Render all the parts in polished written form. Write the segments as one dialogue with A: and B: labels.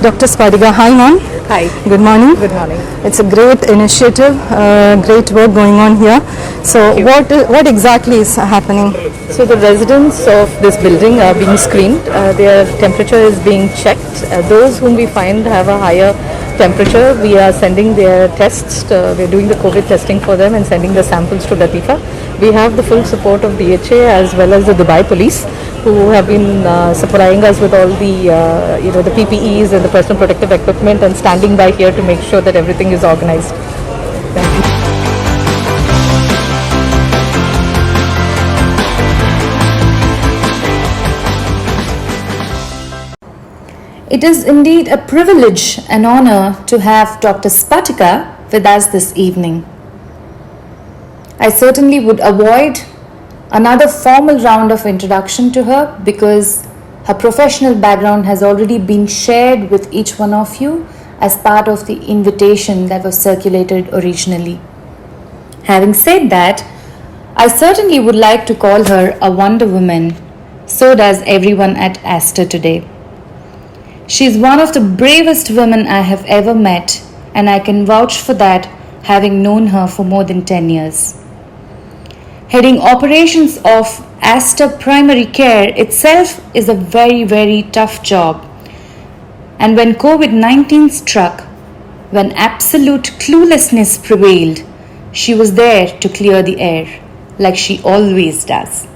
A: Dr. Spadika, hi ma'am.
B: Hi.
A: Good morning.
B: Good morning.
A: It's a great initiative, great work going on here. So what exactly is happening?
B: So the residents of this building are being screened. Their temperature is being checked. Those whom we find have a higher temperature, we are sending their tests. We're doing the COVID testing for them and sending the samples to Latifa. We have the full support of DHA as well as the Dubai police, who have been supplying us with all the the PPEs and the personal protective equipment, and standing by here to make sure that everything is organized. Thank you.
C: It is indeed a privilege and honor to have Dr. Spadika with us this evening. I certainly would avoid another formal round of introduction to her because her professional background has already been shared with each one of you as part of the invitation that was circulated originally. Having said that, I certainly would like to call her a Wonder Woman. So does everyone at Aster today. She is one of the bravest women I have ever met, and I can vouch for that, having known her for more than 10 years. Heading operations of Aster Primary Care itself is a very, very tough job. And when COVID-19 struck, when absolute cluelessness prevailed, she was there to clear the air, like she always does.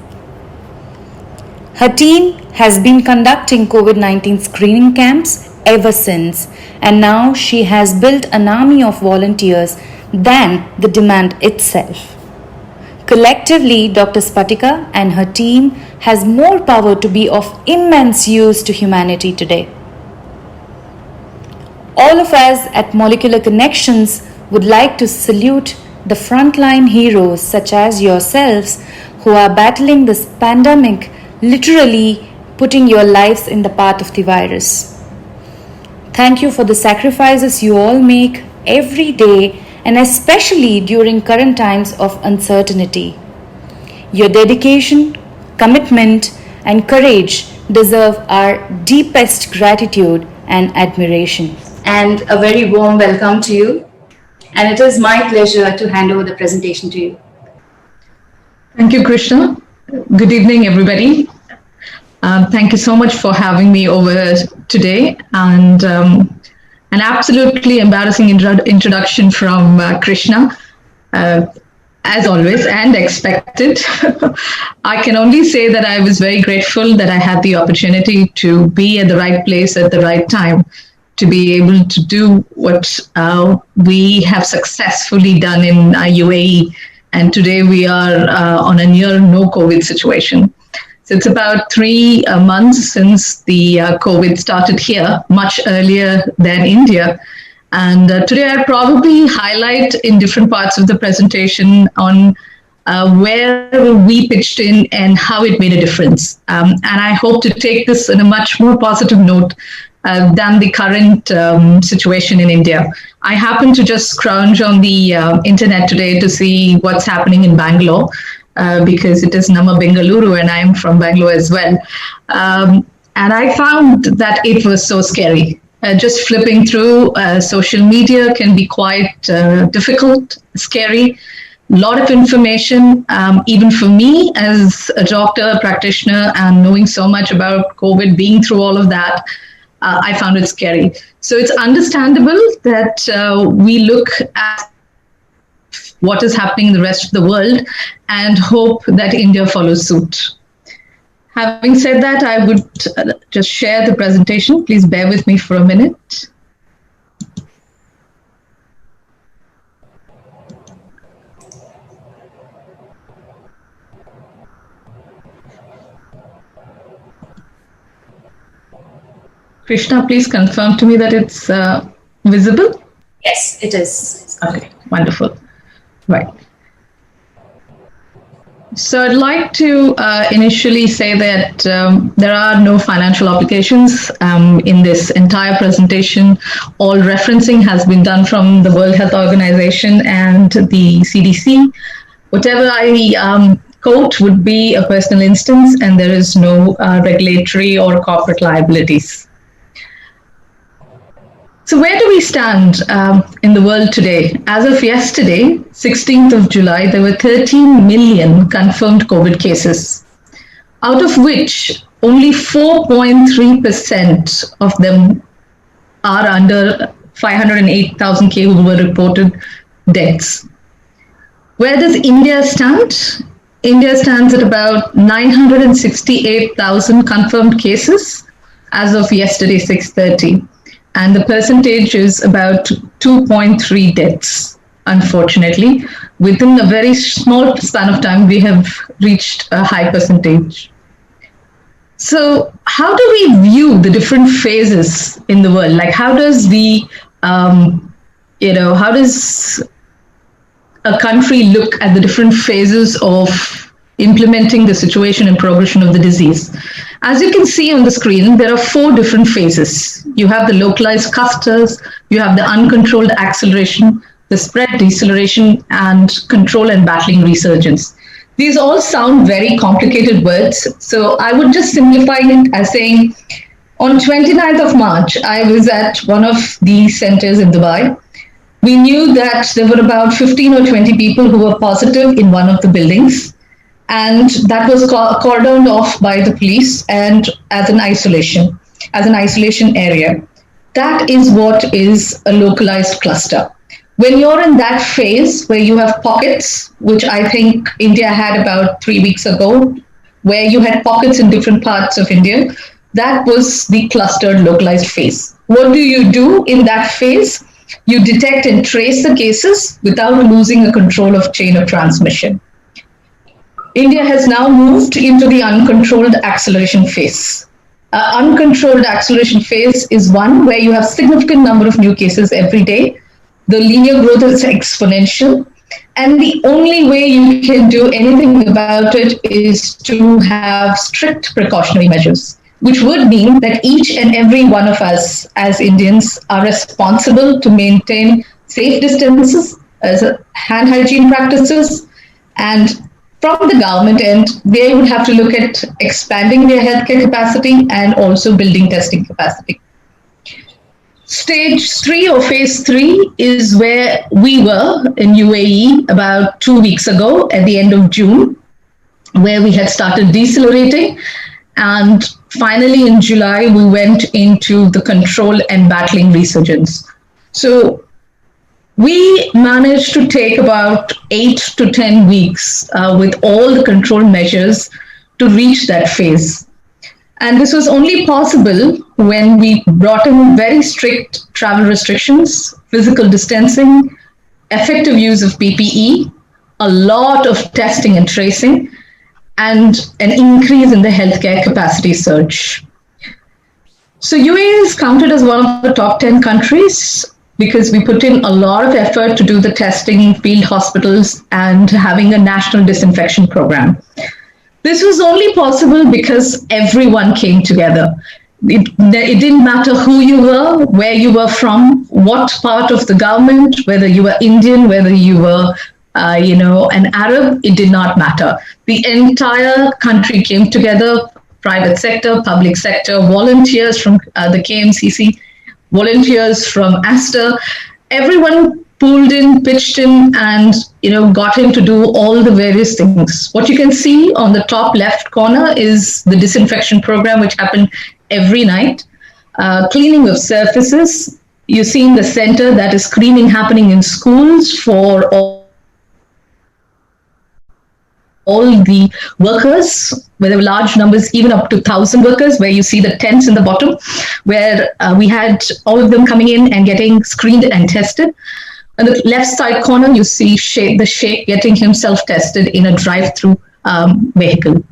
C: Her team has been conducting COVID-19 screening camps ever since, and now she has built an army of volunteers than the demand itself. Collectively, Dr. Spadika and her team has more power to be of immense use to humanity today. All of us at Molecular Connections would like to salute the frontline heroes such as yourselves who are battling this pandemic, literally putting your lives in the path of the virus. Thank you for the sacrifices you all make every day, and especially during current times of uncertainty. Your dedication, commitment, and courage deserve our deepest gratitude and admiration.
D: And a very warm welcome to you. And it is my pleasure to hand over the presentation to you.
E: Thank you, Krishna. Good evening, everybody. Thank you so much for having me over today, and an absolutely embarrassing introduction from Krishna, as always, and expected. I can only say that I was very grateful that I had the opportunity to be at the right place at the right time, to be able to do what we have successfully done in UAE. And today we are on a near no COVID situation. So it's about 3 months since the COVID started here, much earlier than India. And today I'll probably highlight in different parts of the presentation on where we pitched in and how it made a difference. And I hope to take this in a much more positive note than the current situation in India. I happened to just scrounge on the internet today to see what's happening in Bangalore, because it is Nama Bengaluru and I'm from Bangalore as well. And I found that it was so scary. Just flipping through social media can be quite difficult, scary. A lot of information, even for me as a doctor, a practitioner, and knowing so much about COVID, being through all of that, I found it scary. So it's understandable that we look at what is happening in the rest of the world and hope that India follows suit. Having said that, I would just share the presentation. Please bear with me for a minute. Krishna, please confirm to me that it's visible.
D: Yes, it is.
E: Okay, wonderful. Right. So I'd like to initially say that there are no financial obligations in this entire presentation. All referencing has been done from the World Health Organization and the CDC. Whatever I quote would be a personal instance, and there is no regulatory or corporate liabilities. So where do we stand in the world today? As of yesterday, 16th of July, there were 13 million confirmed COVID cases, out of which only 4.3% of them are under 508,000 who were reported deaths. Where does India stand? India stands at about 968,000 confirmed cases as of yesterday, 6:30. And the percentage is about 2.3 deaths, unfortunately. Within a very small span of time, we have reached a high percentage. So how do we view the different phases in the world? Like how does how does a country look at the different phases of implementing the situation and progression of the disease? As you can see on the screen, there are 4 different phases. You have the localized clusters, you have the uncontrolled acceleration, the spread deceleration, and control and battling resurgence. These all sound very complicated words, so I would just simplify it as saying, on 29th of March, I was at one of the centers in Dubai. We knew that there were about 15 or 20 people who were positive in one of the buildings, and that was cordoned off by the police and as an isolation area. That is what is a localized cluster. When you're in that phase where you have pockets, which I think India had about 3 weeks ago, where you had pockets in different parts of India, that was the clustered localized phase. What do you do in that phase? You detect and trace the cases without losing a control of chain of transmission. India has now moved into the uncontrolled acceleration phase. Uncontrolled acceleration phase is one where you have significant number of new cases every day. The linear growth is exponential. And the only way you can do anything about it is to have strict precautionary measures, which would mean that each and every one of us as Indians are responsible to maintain safe distances, as hand hygiene practices, and from the government end, they would have to look at expanding their healthcare capacity and also building testing capacity. Stage 3 or phase 3 is where we were in UAE about 2 weeks ago at the end of June, where we had started decelerating. And finally, in July, we went into the control and battling resurgence. So we managed to take about 8 to 10 weeks with all the control measures to reach that phase. And this was only possible when we brought in very strict travel restrictions, physical distancing, effective use of PPE, a lot of testing and tracing, and an increase in the healthcare capacity surge. So UAE is counted as one of the top 10 countries because we put in a lot of effort to do the testing, field hospitals, and having a national disinfection program. This was only possible because everyone came together. It didn't matter who you were, where you were from, what part of the government, whether you were Indian, whether you were an Arab, it did not matter. The entire country came together, private sector, public sector, volunteers from the KMCC, volunteers from Aster, everyone pulled in, pitched in, and got him to do all the various things. What you can see on the top left corner is the disinfection program, which happened every night. Cleaning of surfaces. You see in the center that is cleaning happening in schools for all the workers, where there were large numbers, even up to 1,000 workers, where you see the tents in the bottom, where we had all of them coming in and getting screened and tested. On the left side corner, you see the Sheikh getting himself tested in a drive-through vehicle.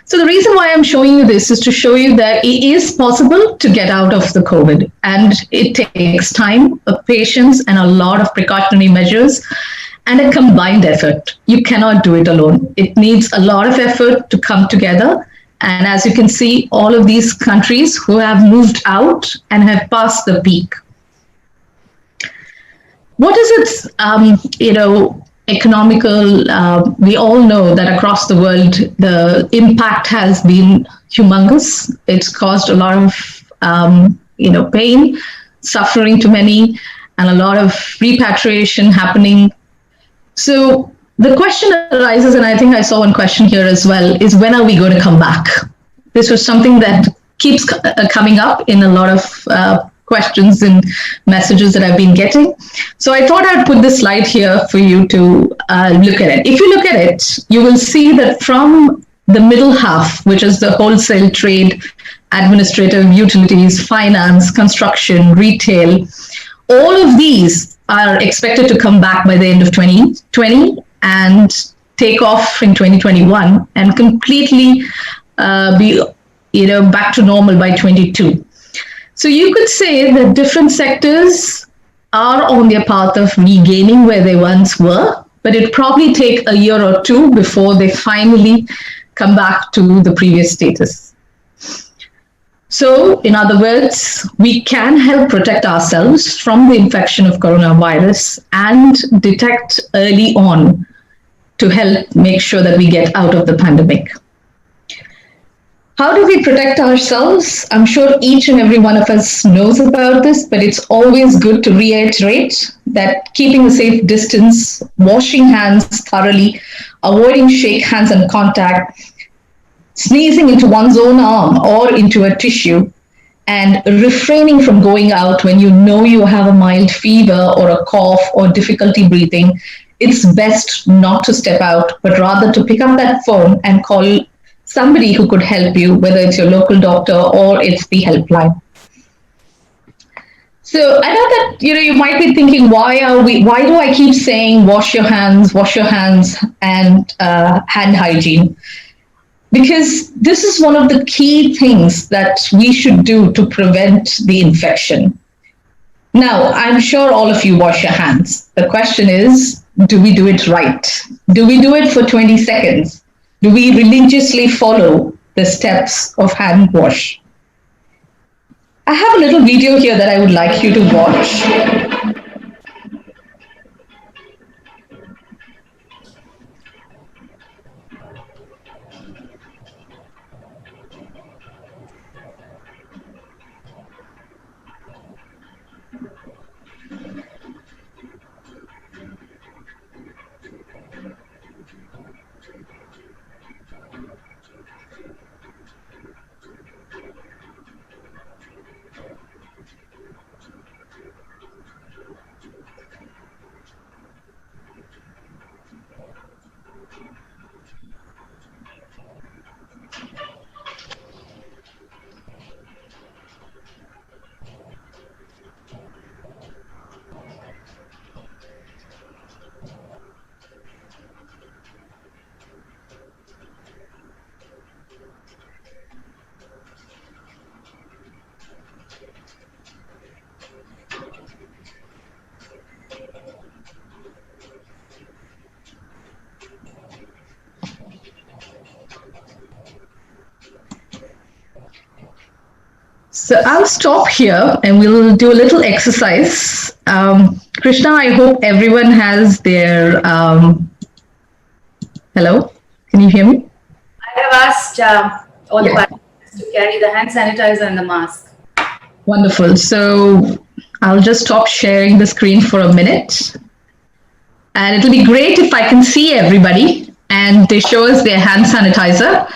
E: So the reason why I'm showing you this is to show you that it is possible to get out of the COVID, and it takes time, patience, and a lot of precautionary measures, and a combined effort. You cannot do it alone. It needs a lot of effort to come together. And as you can see, all of these countries who have moved out and have passed the peak. What is its, economical? We all know that across the world, the impact has been humongous. It's caused a lot of, pain. suffering to many, and a lot of repatriation happening. So the question arises, and I think I saw one question here as well, is when are we going to come back? This was something that keeps coming up in a lot of questions and messages that I've been getting. So I thought I'd put this slide here for you to look at it. If you look at it, you will see that from the middle half, which is the wholesale trade, administrative, utilities, finance, construction, retail, all of these are expected to come back by the end of 2020 and take off in 2021 and completely be back to normal by 22. So you could say that different sectors are on their path of regaining where they once were, but it probably take a year or two before they finally come back to the previous status. So, in other words, we can help protect ourselves from the infection of coronavirus and detect early on to help make sure that we get out of the pandemic. How do we protect ourselves? I'm sure each and every one of us knows about this, but it's always good to reiterate that keeping a safe distance, washing hands thoroughly, avoiding shake hands and contact, sneezing into one's own arm or into a tissue, and refraining from going out when you know you have a mild fever or a cough or difficulty breathing. It's best not to step out, but rather to pick up that phone and call somebody who could help you, whether it's your local doctor or it's the helpline. So I know that you might be thinking, why do I keep saying wash your hands, and hand hygiene? Because this is one of the key things that we should do to prevent the infection. Now, I'm sure all of you wash your hands. The question is, do we do it right? Do we do it for 20 seconds? Do we religiously follow the steps of hand wash? I have a little video here that I would like you to watch. So I'll stop here and we'll do a little exercise. Krishna, I hope everyone has their, hello, can you hear me?
D: I have asked all the participants to carry the hand sanitizer and the mask.
E: Wonderful. So I'll just stop sharing the screen for a minute. And it'll be great if I can see everybody and they show us their hand sanitizer.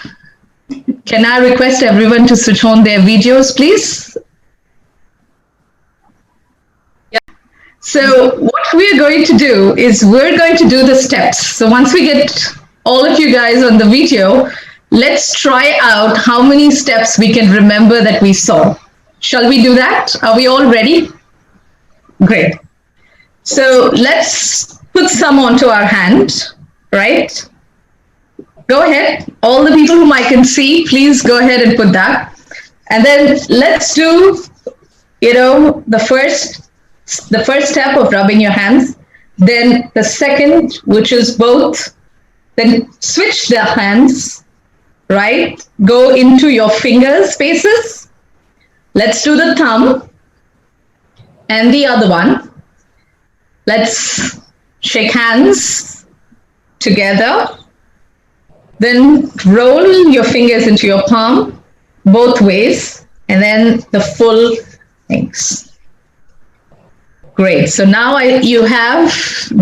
E: Can I request everyone to switch on their videos, please?
D: Yeah.
E: So what we're going to do is we're going to do the steps. So once we get all of you guys on the video, let's try out how many steps we can remember that we saw. Shall we do that? Are we all ready? Great. So let's put some onto our hand, right? Go ahead. All the people whom I can see, please go ahead and put that. And then let's do, the first step of rubbing your hands. Then the second, which is both. Then switch the hands, right? Go into your finger spaces. Let's do the thumb and the other one. Let's shake hands together. Then roll your fingers into your palm, both ways, and then the full things. Great. So now you have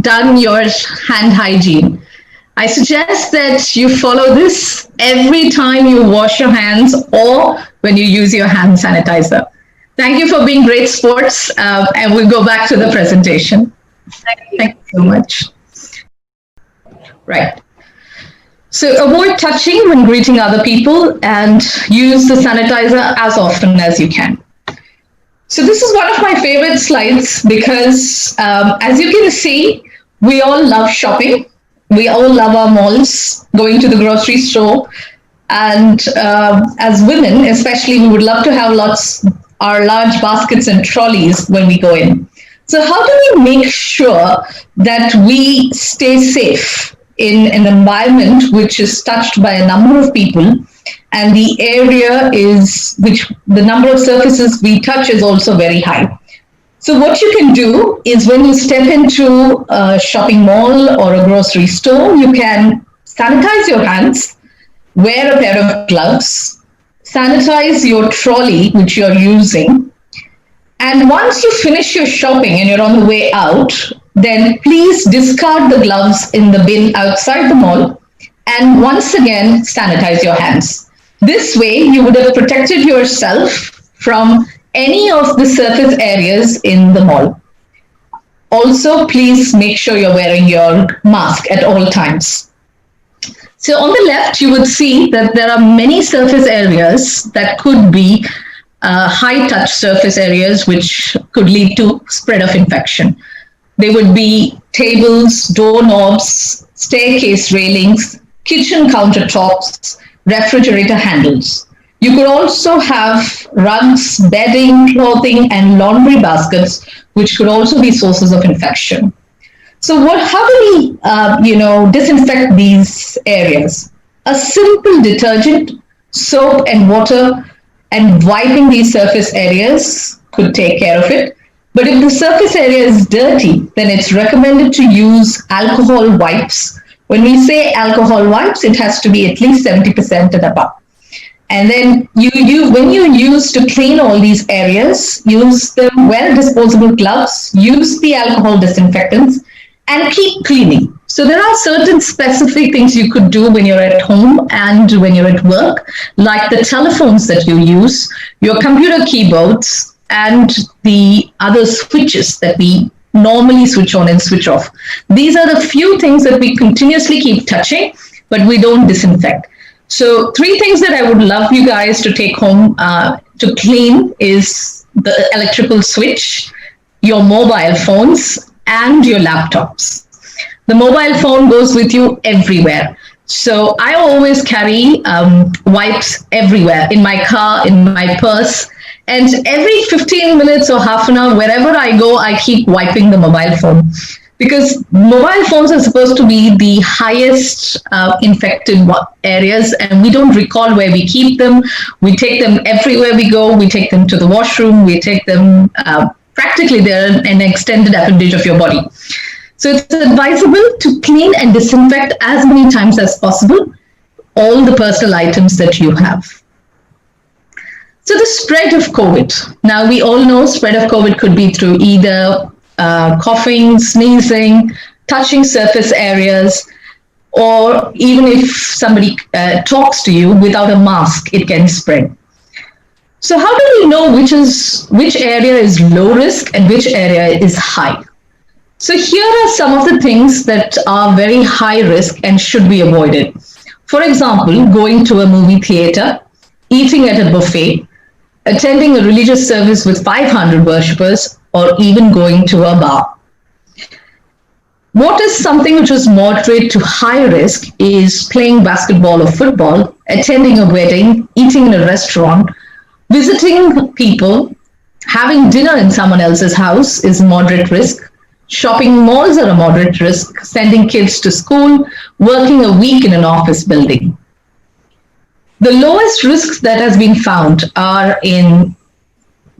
E: done your hand hygiene. I suggest that you follow this every time you wash your hands or when you use your hand sanitizer. Thank you for being great sports, and we'll go back to the presentation. Thank you so much. Right. So avoid touching when greeting other people and use the sanitizer as often as you can. So this is one of my favorite slides because as you can see, we all love shopping. We all love our malls, going to the grocery store. And as women, especially, we would love to have our large baskets and trolleys when we go in. So how do we make sure that we stay safe in an environment which is touched by a number of people, and the area the number of surfaces we touch is also very high? So what you can do is when you step into a shopping mall or a grocery store, you can sanitize your hands, wear a pair of gloves, sanitize your trolley, which you're using. And once you finish your shopping and you're on the way out, then please discard the gloves in the bin outside the mall. And once again, sanitize your hands. This way, you would have protected yourself from any of the surface areas in the mall. Also, please make sure you're wearing your mask at all times. So on the left, you would see that there are many surface areas that could be high touch surface areas, which could lead to spread of infection. They would be tables, doorknobs, staircase railings, kitchen countertops, refrigerator handles. You could also have rugs, bedding, clothing, and laundry baskets, which could also be sources of infection. So how do we, disinfect these areas? A simple detergent, soap and water, and wiping these surface areas could take care of it. But if the surface area is dirty, then it's recommended to use alcohol wipes. When we say alcohol wipes, it has to be at least 70% and above. And then when you use to clean all these areas, use them, wear disposable gloves, use the alcohol disinfectants, and keep cleaning. So there are certain specific things you could do when you're at home and when you're at work, like the telephones that you use, your computer keyboards, and the other switches that we normally switch on and switch off. These are the few things that we continuously keep touching, but we don't disinfect. So 3 things that I would love you guys to take home to clean is the electrical switch, your mobile phones, and your laptops. The mobile phone goes with you everywhere. So I always carry wipes everywhere, in my car, in my purse. And every 15 minutes or half an hour, wherever I go, I keep wiping the mobile phone. Because mobile phones are supposed to be the highest infected areas, and we don't recall where we keep them. We take them everywhere we go. We take them to the washroom. We take them, practically they're an extended appendage of your body. So it's advisable to clean and disinfect as many times as possible all the personal items that you have. So the spread of COVID. Now we all know spread of COVID could be through either coughing, sneezing, touching surface areas, or even if somebody talks to you without a mask, it can spread. So how do we know which area is low risk and which area is high? So here are some of the things that are very high risk and should be avoided. For example, going to a movie theater, eating at a buffet, attending a religious service with 500 worshippers, or even going to a bar. What is something which is moderate to high risk is playing basketball or football, attending a wedding, eating in a restaurant, visiting people, having dinner in someone else's house is moderate risk. Shopping malls are a moderate risk, sending kids to school, working a week in an office building. The lowest risks that has been found are in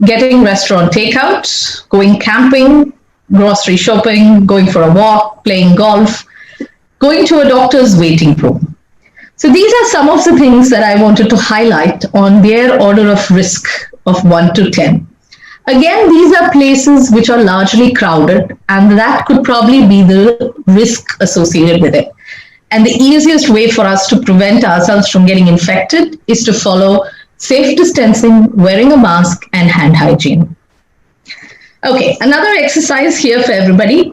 E: getting restaurant takeout, going camping, grocery shopping, going for a walk, playing golf, going to a doctor's waiting room. So these are some of the things that I wanted to highlight on their order of risk of 1 to 10. Again, these are places which are largely crowded, and that could probably be the risk associated with it. And the easiest way for us to prevent ourselves from getting infected is to follow safe distancing, wearing a mask, and hand hygiene. Okay, another exercise here for everybody.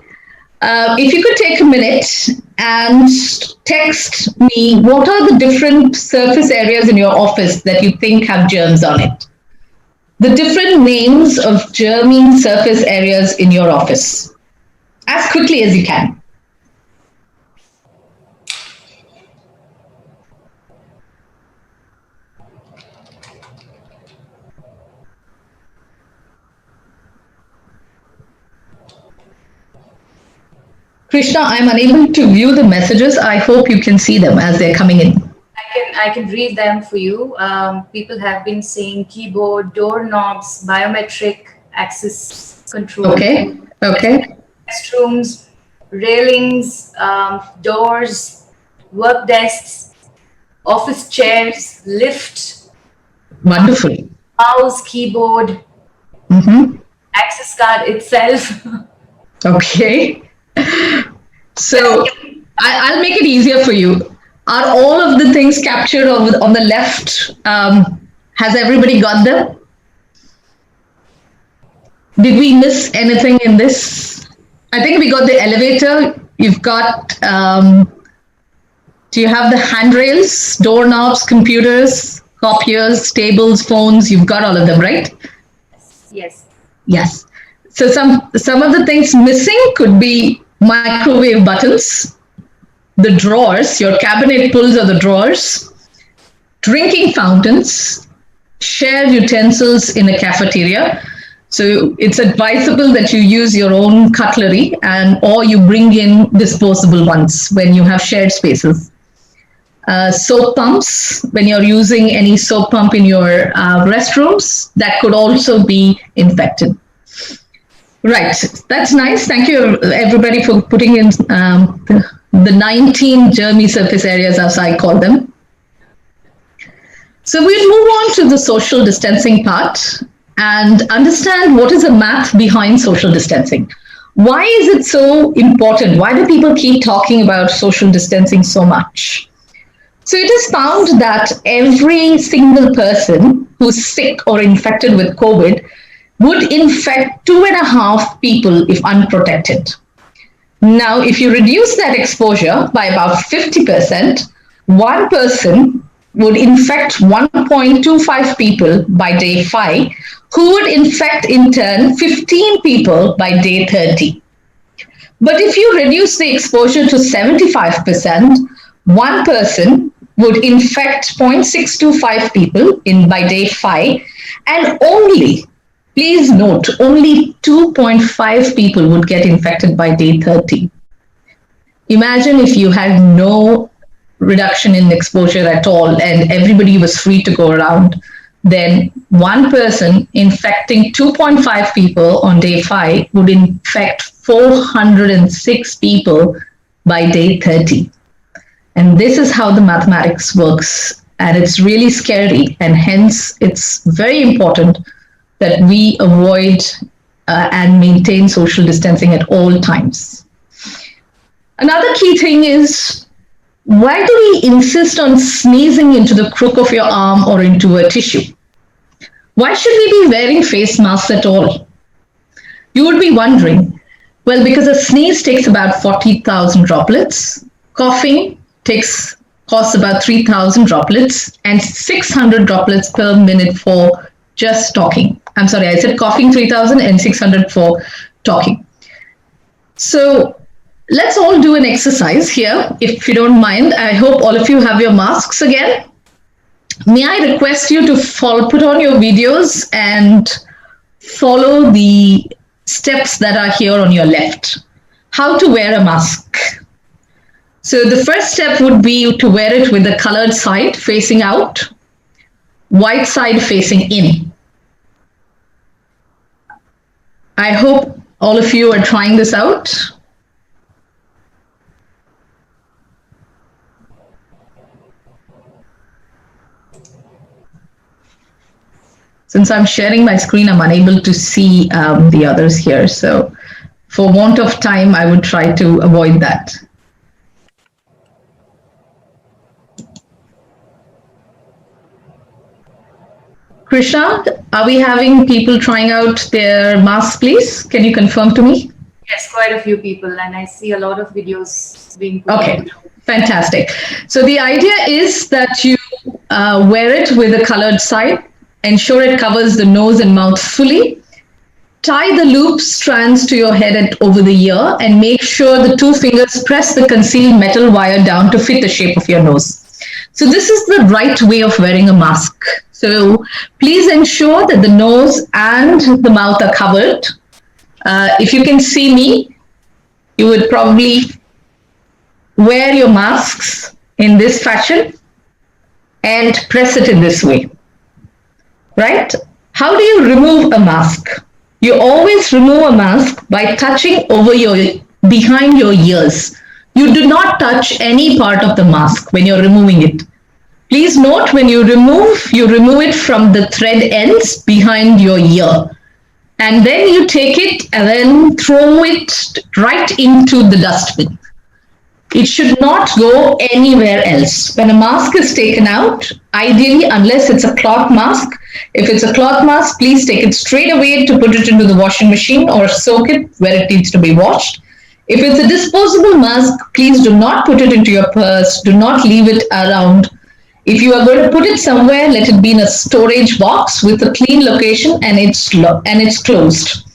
E: If you could take a minute and text me what are the different surface areas in your office that you think have germs on it. The different names of germy surface areas in your office as quickly as you can. Krishna, I'm unable to view the messages. I hope you can see them as they're coming in.
D: I can read them for you. People have been saying keyboard, doorknobs, biometric access control.
E: Okay.
D: Restrooms, railings, doors, work desks, office chairs, lift,
E: Wonderful.
D: mouse, keyboard, access card itself.
E: Okay. So I'll make it easier for you. Are all of the things captured on the left? Has everybody got them? Did we miss anything in this? I think we got the elevator. You've got, do you have the handrails, doorknobs, computers, copiers, tables, phones? You've got all of them, right?
D: Yes.
E: Yes. So some of the things missing could be microwave buttons, the drawers, your cabinet pulls or the drawers, drinking fountains, shared utensils in a cafeteria. So it's advisable that you use your own cutlery or you bring in disposable ones when you have shared spaces. Soap pumps, when you're using any soap pump in your restrooms, that could also be infected. Right, that's nice. Thank you, everybody, for putting in the 19 germy surface areas, as I call them. So we'll move on to the social distancing part and understand what is the math behind social distancing. Why is it so important? Why do people keep talking about social distancing so much? So it is found that every single person who's sick or infected with COVID would infect 2.5 people if unprotected. Now, if you reduce that exposure by about 50%, one person would infect 1.25 people by day 5, who would infect in turn 15 people by day 30. But if you reduce the exposure to 75%, one person would infect 0.625 people by day 5, and please note, only 2.5 people would get infected by day 30. Imagine if you had no reduction in exposure at all and everybody was free to go around, then one person infecting 2.5 people on day 5 would infect 406 people by day 30. And this is how the mathematics works. And it's really scary. And hence, it's very important that we avoid and maintain social distancing at all times. Another key thing is, why do we insist on sneezing into the crook of your arm or into a tissue? Why should we be wearing face masks at all? You would be wondering, well, because a sneeze takes about 40,000 droplets, coughing costs about 3,000 droplets, and 600 droplets per minute for just talking. I'm sorry, I said coughing 3,000 and 600 for talking. So let's all do an exercise here, if you don't mind. I hope all of you have your masks again. May I request you to put on your videos and follow the steps that are here on your left. How to wear a mask. So the first step would be to wear it with the colored side facing out, white side facing in. I hope all of you are trying this out. So since I'm sharing my screen, I'm unable to see the others here. So for want of time, I would try to avoid that. Krishna, are we having people trying out their masks, please? Can you confirm to me?
D: Yes, quite a few people, and I see a lot of videos being put
E: Okay,
D: out.
E: fantastic. So the idea is that you wear it with a colored side, ensure it covers the nose and mouth fully, tie the loop strands to your head over the ear, and make sure the 2 fingers press the concealed metal wire down to fit the shape of your nose. So this is the right way of wearing a mask. So please ensure that the nose and the mouth are covered. If you can see me, you would probably wear your masks in this fashion and press it in this way, right? How do you remove a mask? You always remove a mask by touching over behind your ears. You do not touch any part of the mask when you're removing it. Please note, when you remove it from the thread ends behind your ear. And then you take it and then throw it right into the dustbin. It should not go anywhere else. When a mask is taken out, ideally, unless it's a cloth mask, if it's a cloth mask, please take it straight away to put it into the washing machine or soak it where it needs to be washed. If it's a disposable mask, please do not put it into your purse. Do not leave it around. If you are going to put it somewhere, let it be in a storage box with a clean location and it's closed.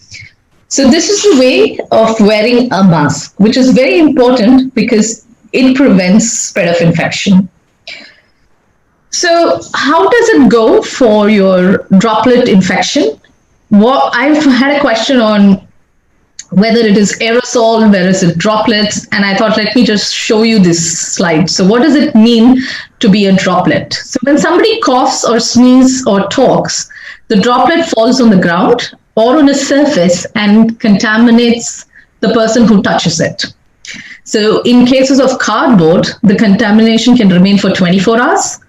E: So this is the way of wearing a mask, which is very important because it prevents spread of infection. So how does it go for your droplet infection? Well, I've had a question on whether it is aerosol, whether is it droplets, and I thought, let me just show you this slide. So what does it mean to be a droplet? So when somebody coughs or sneezes or talks, the droplet falls on the ground or on a surface and contaminates the person who touches it. So in cases of cardboard, the contamination can remain for 24 hours.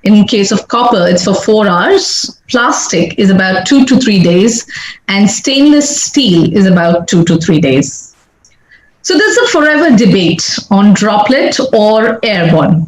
E: In case of copper, it's for 4 hours. Plastic is about 2 to 3 days, and stainless steel is about 2 to 3 days. So there's a forever debate on droplet or airborne.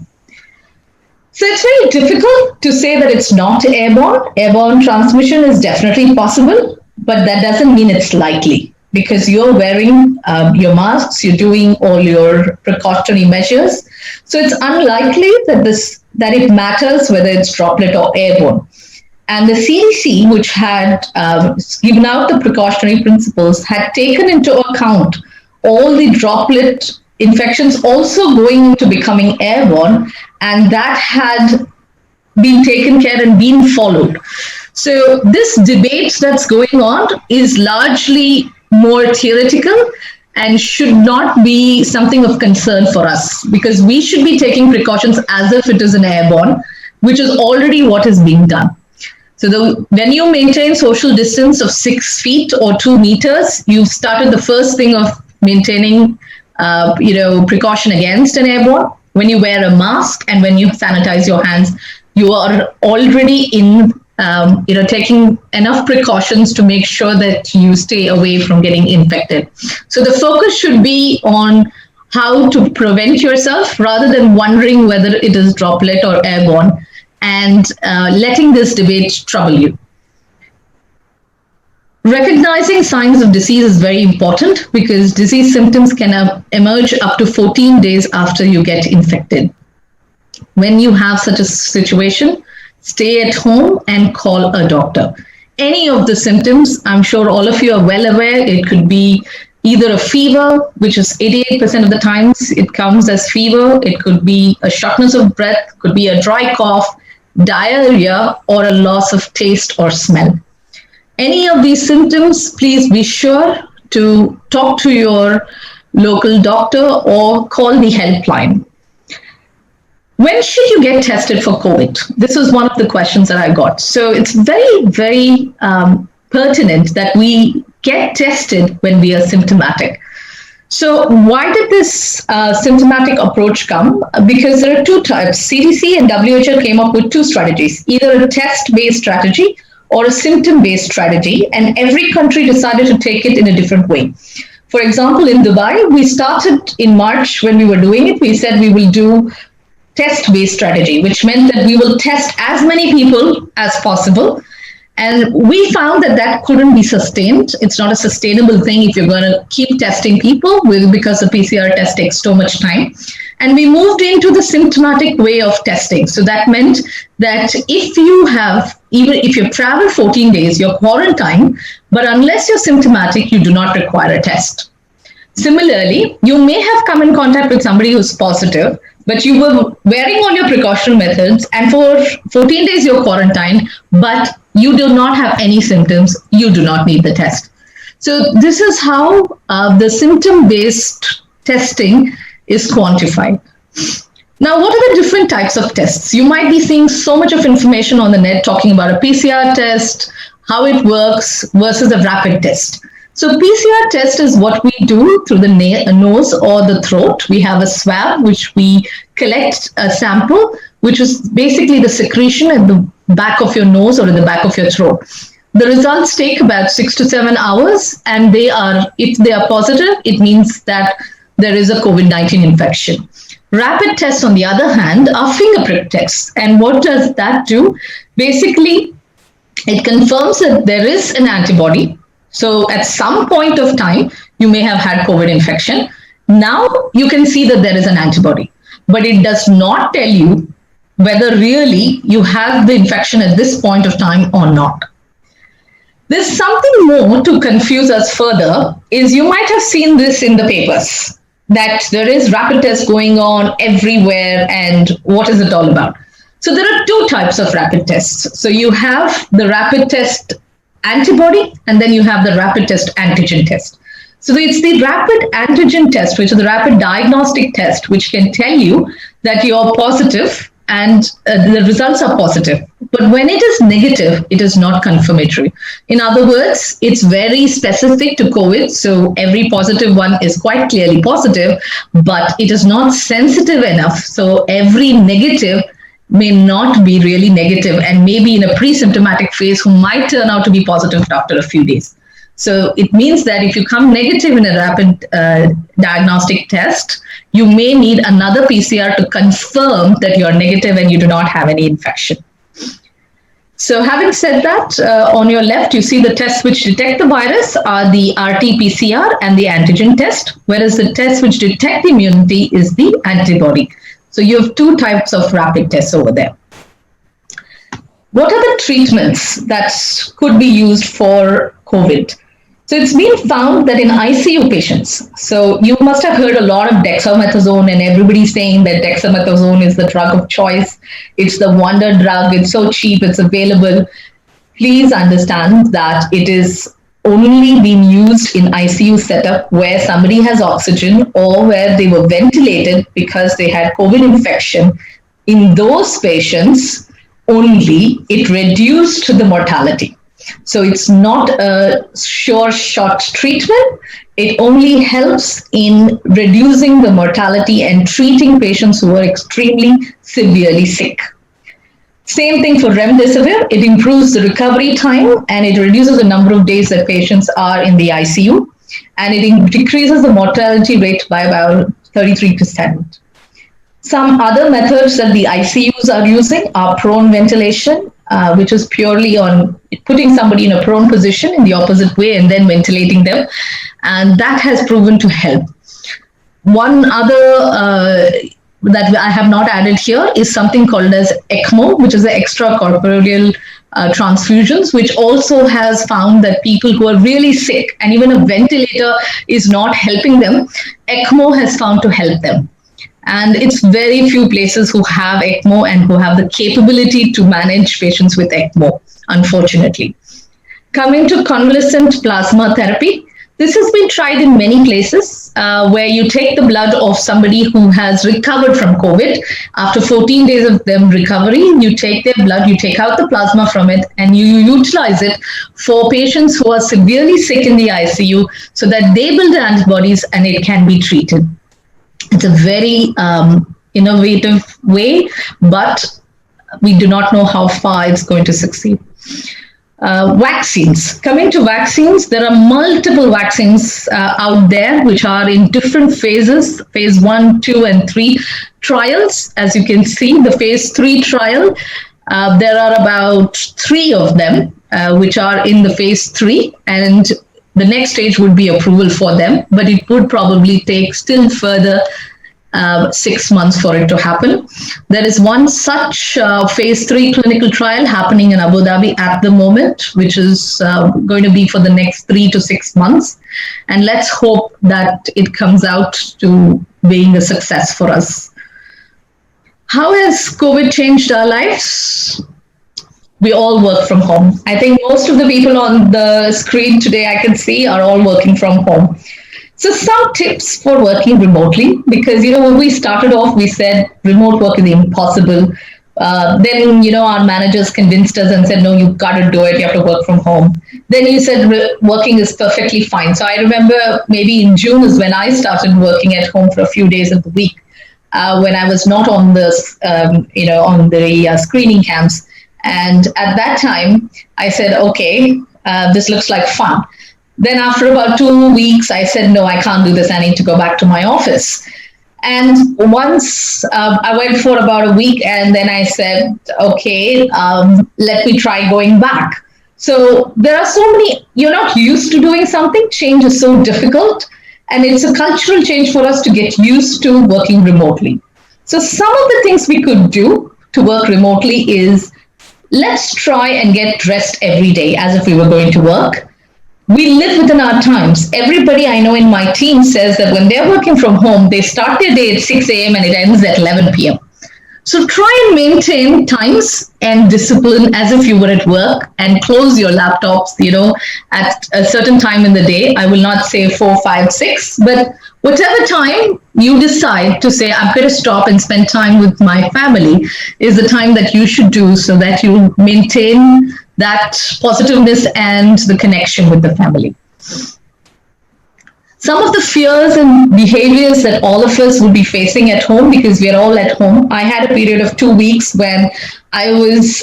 E: So it's very difficult to say that it's not airborne. Airborne transmission is definitely possible, but that doesn't mean it's likely, because you're wearing your masks, you're doing all your precautionary measures. So it's unlikely that it matters whether it's droplet or airborne. And the CDC, which had given out the precautionary principles, had taken into account all the droplet infections also going into becoming airborne, and that had been taken care and been followed. So this debate that's going on is largely more theoretical and should not be something of concern for us, because we should be taking precautions as if it is an airborne, which is already what is being done. So when you maintain social distance of 6 feet or 2 meters, you've started the first thing of maintaining precaution against an airborne. When you wear a mask and when you sanitize your hands, you are already in taking enough precautions to make sure that you stay away from getting infected. So the focus should be on how to prevent yourself rather than wondering whether it is droplet or airborne and letting this debate trouble you. Recognizing signs of disease is very important because disease symptoms can emerge up to 14 days after you get infected. When you have such a situation, stay at home and call a doctor. Any of the symptoms, I'm sure all of you are well aware, it could be either a fever, which is 88% of the times it comes as fever. It could be a shortness of breath, could be a dry cough, diarrhea, or a loss of taste or smell. Any of these symptoms, please be sure to talk to your local doctor or call the helpline. When should you get tested for COVID? This was one of the questions that I got. So it's very, very pertinent that we get tested when we are symptomatic. So why did this symptomatic approach come? Because there are two types. CDC and WHO came up with two strategies, either a test-based strategy or a symptom-based strategy, and every country decided to take it in a different way. For example, in Dubai, we started in March when we were doing it, we said we will do test-based strategy, which meant that we will test as many people as possible. And we found that that couldn't be sustained. It's not a sustainable thing if you're going to keep testing people because the PCR test takes so much time. And we moved into the symptomatic way of testing. So that meant that if you have, even if you've traveled 14 days, you're quarantined, but unless you're symptomatic, you do not require a test. Similarly, you may have come in contact with somebody who's positive, but you were wearing all your precaution methods, and for 14 days you're quarantined, but you do not have any symptoms, you do not need the test. So this is how the symptom-based testing is quantified. Now, what are the different types of tests? You might be seeing so much of information on the net talking about a PCR test, how it works versus a rapid test. So PCR test is what we do through the nose or the throat. We have a swab, which we collect a sample, which is basically the secretion at the back of your nose or at the back of your throat. The results take about 6 to 7 hours, and if they are positive, it means that there is a COVID-19 infection. Rapid tests, on the other hand, are finger prick tests. And what does that do? Basically, it confirms that there is an antibody. So at some point of time, you may have had COVID infection. Now you can see that there is an antibody, but it does not tell you whether really you have the infection at this point of time or not. There's something more to confuse us further, is you might have seen this in the papers, that there is rapid tests going on everywhere, and what is it all about? So there are two types of rapid tests. So you have the rapid test antibody, and then you have the rapid test antigen test. So it's the rapid antigen test, which is the rapid diagnostic test, which can tell you that you're positive and the results are positive. But when it is negative, it is not confirmatory. In other words, it's very specific to COVID. So every positive one is quite clearly positive, but it is not sensitive enough. So every negative may not be really negative and maybe in a pre-symptomatic phase who might turn out to be positive after a few days. So it means that if you come negative in a rapid diagnostic test, you may need another PCR to confirm that you're negative and you do not have any infection. So having said that, on your left, you see the tests which detect the virus are the RT-PCR and the antigen test, whereas the tests which detect the immunity is the antibody. So you have two types of rapid tests over there. What are the treatments that could be used for COVID? So it's been found that in ICU patients, so you must have heard a lot of dexamethasone, and everybody's saying that dexamethasone is the drug of choice. It's the wonder drug. It's so cheap. It's available. Please understand that it is only being used in ICU setup where somebody has oxygen or where they were ventilated because they had COVID infection. In those patients only, it reduced the mortality. So it's not a sure shot treatment. It only helps in reducing the mortality and treating patients who are extremely severely sick. Same thing for remdesivir. It improves the recovery time and it reduces the number of days that patients are in the ICU, and it decreases the mortality rate by about 33%. Some other methods that the ICUs are using are prone ventilation, which is purely on putting somebody in a prone position in the opposite way and then ventilating them. And that has proven to help. One other that I have not added here is something called as ECMO, which is the extracorporeal transfusions, which also has found that people who are really sick and even a ventilator is not helping them, ECMO has found to help them. And it's very few places who have ECMO and who have the capability to manage patients with ECMO, unfortunately. Coming to convalescent plasma therapy, this has been tried in many places where you take the blood of somebody who has recovered from COVID. After 14 days of them recovery, you take their blood, you take out the plasma from it, and you utilize it for patients who are severely sick in the ICU so that they build antibodies and it can be treated. It's a very innovative way, but we do not know how far it's going to succeed. Vaccines. Coming to vaccines, there are multiple vaccines out there which are in different phases, phase 1, 2, and 3 trials. As you can see, the phase 3 trial, there are about 3 of them which are in the phase 3, and the next stage would be approval for them, but it would probably take still further 6 months for it to happen. There is one such phase 3 clinical trial happening in Abu Dhabi at the moment, which is going to be for the next 3 to 6 months. And let's hope that it comes out to being a success for us. How has COVID changed our lives? We all work from home. I think most of the people on the screen today I can see are all working from home. So some tips for working remotely, because, when we started off, we said remote work is impossible. Then, our managers convinced us and said, no, you've got to do it. You have to work from home. Then you said working is perfectly fine. So I remember maybe in June is when I started working at home for a few days of the week, when I was not on the, on the screening camps. And at that time, I said, okay, this looks like fun. Then after about 2 weeks, I said, no, I can't do this. I need to go back to my office. And once I went for about a week, and then I said, okay, let me try going back. So there are so many, you're not used to doing something. Change is so difficult. And it's a cultural change for us to get used to working remotely. So some of the things we could do to work remotely is, let's try and get dressed every day as if we were going to work. We live within our times. Everybody I know in my team says that when they're working from home, they start their day at 6 a.m. and it ends at 11 p.m. So try and maintain times and discipline as if you were at work, and close your laptops, at a certain time in the day. I will not say 4, 5, 6, but whatever time you decide to say, I'm going to stop and spend time with my family, is the time that you should do, so that you maintain that positiveness and the connection with the family. Some of the fears and behaviors that all of us will be facing at home, because we're all at home. I had a period of 2 weeks when I was,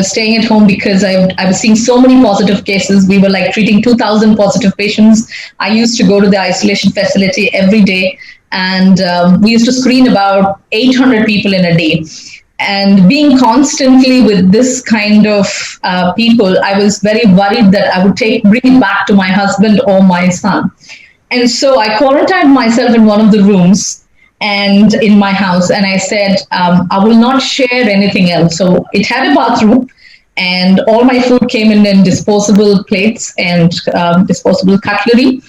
E: staying at home because I was seeing so many positive cases. We were like treating 2,000 positive patients. I used to go to the isolation facility every day, and we used to screen about 800 people in a day. And being constantly with this kind of people, I was very worried that I would bring it back to my husband or my son. And so I quarantined myself in one of the rooms and in my house, and I said, I will not share anything else. So it had a bathroom, and all my food came in disposable plates and disposable cutlery.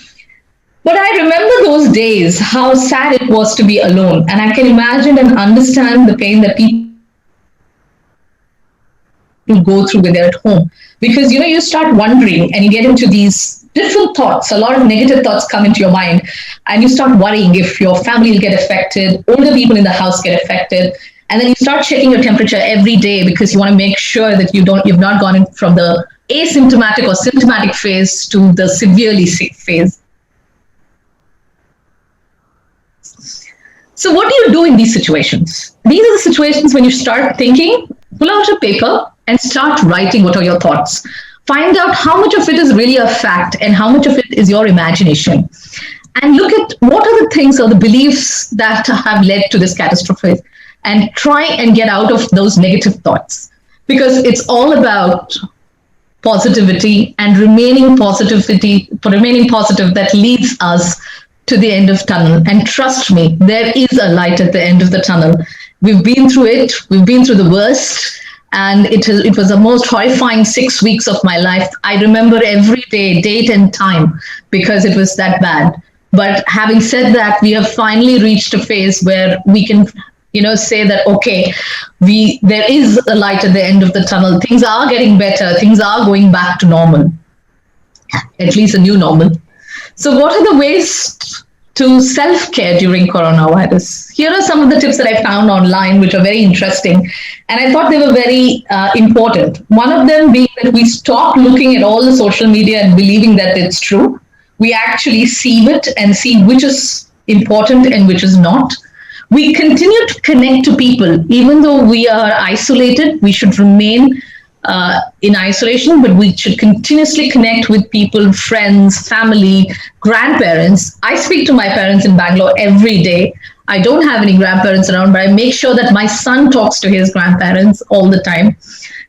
E: But I remember those days, how sad it was to be alone. And I can imagine and understand the pain that people go through when they're at home, because you start wondering and you get into these different thoughts. A lot of negative thoughts come into your mind, and you start worrying if your family will get affected, older people in the house get affected, and then you start checking your temperature every day because you want to make sure that you've not gone in from the asymptomatic or symptomatic phase to the severely sick phase. So what do you do in these situations? These are the situations when you start thinking, pull out a paper and start writing what are your thoughts. Find out how much of it is really a fact and how much of it is your imagination. And look at what are the things or the beliefs that have led to this catastrophe, and try and get out of those negative thoughts, because it's all about positivity and remaining positive that leads us to the end of tunnel. And trust me, there is a light at the end of the tunnel. We've been through it. We've been through the worst. And it was the most horrifying 6 weeks of my life. I remember every day, date and time, because it was that bad. But having said that, we have finally reached a phase where we can, say that, okay, there is a light at the end of the tunnel. Things are getting better. Things are going back to normal, at least a new normal. So what are the ways to self-care during coronavirus? Here are some of the tips that I found online, which are very interesting. And I thought they were very important. One of them being that we stop looking at all the social media and believing that it's true. We actually see it and see which is important and which is not. We continue to connect to people. Even though we are isolated, we should remain in isolation, but we should continuously connect with people, friends, family, grandparents. I speak to my parents in Bangalore every day. I don't have any grandparents around, but I make sure that my son talks to his grandparents all the time.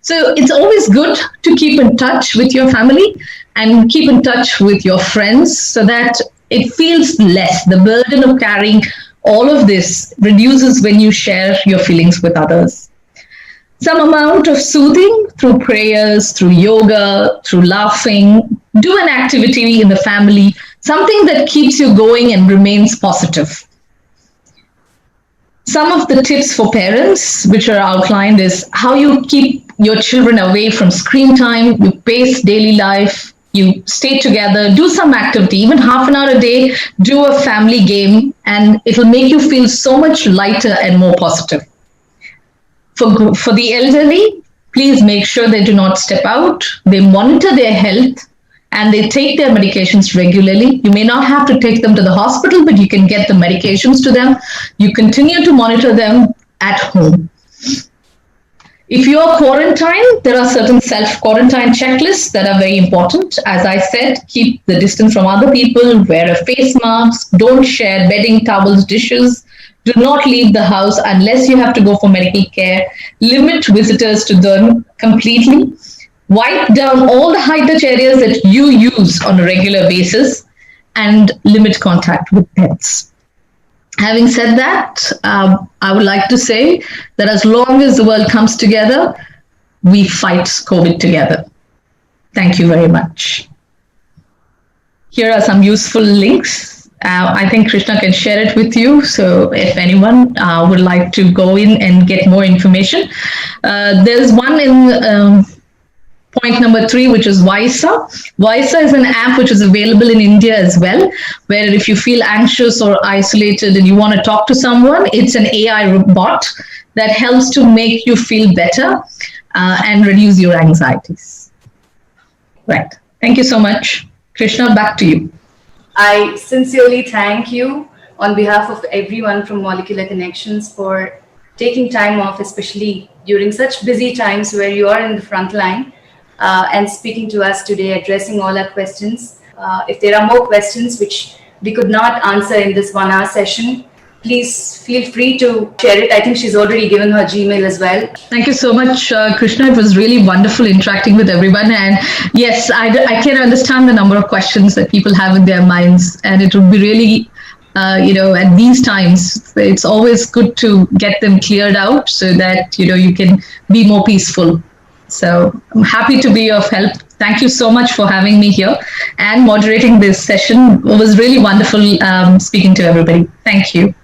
E: So it's always good to keep in touch with your family and keep in touch with your friends so that it feels less. The burden of carrying all of this reduces when you share your feelings with others. Some amount of soothing through prayers, through yoga, through laughing. Do an activity in the family, something that keeps you going and remains positive. Some of the tips for parents, which are outlined, is how you keep your children away from screen time, you pace daily life, you stay together, do some activity, even half an hour a day, do a family game, and it'll make you feel so much lighter and more positive. For the elderly, please make sure they do not step out, they monitor their health, and they take their medications regularly. You may not have to take them to the hospital, but you can get the medications to them. You continue to monitor them at home. If you are quarantined, there are certain self-quarantine checklists that are very important. As I said, keep the distance from other people, wear a face mask, don't share bedding, towels, dishes. Do not leave the house unless you have to go for medical care. Limit visitors to them completely. Wipe down all the high-touch areas that you use on a regular basis and limit contact with pets. Having said that, I would like to say that as long as the world comes together, we fight COVID together. Thank you very much. Here are some useful links. I think Krishna can share it with you. So if anyone would like to go in and get more information, there's one in point number 3, which is Vysa. Vysa is an app which is available in India as well, where if you feel anxious or isolated and you want to talk to someone, it's an AI bot that helps to make you feel better and reduce your anxieties. Right. Thank you so much. Krishna, back to you.
D: I sincerely thank you on behalf of everyone from Molecular Connections for taking time off, especially during such busy times where you are in the front line. And speaking to us today, addressing all our questions. If there are more questions which we could not answer in this 1-hour session, please feel free to share it. I think she's already given her Gmail as well.
E: Thank you so much, Krishna. It was really wonderful interacting with everyone. And yes, I can understand the number of questions that people have in their minds. And it would be really, at these times, it's always good to get them cleared out so that, you can be more peaceful. So I'm happy to be of help. Thank you so much for having me here and moderating this session. It was really wonderful speaking to everybody. Thank you.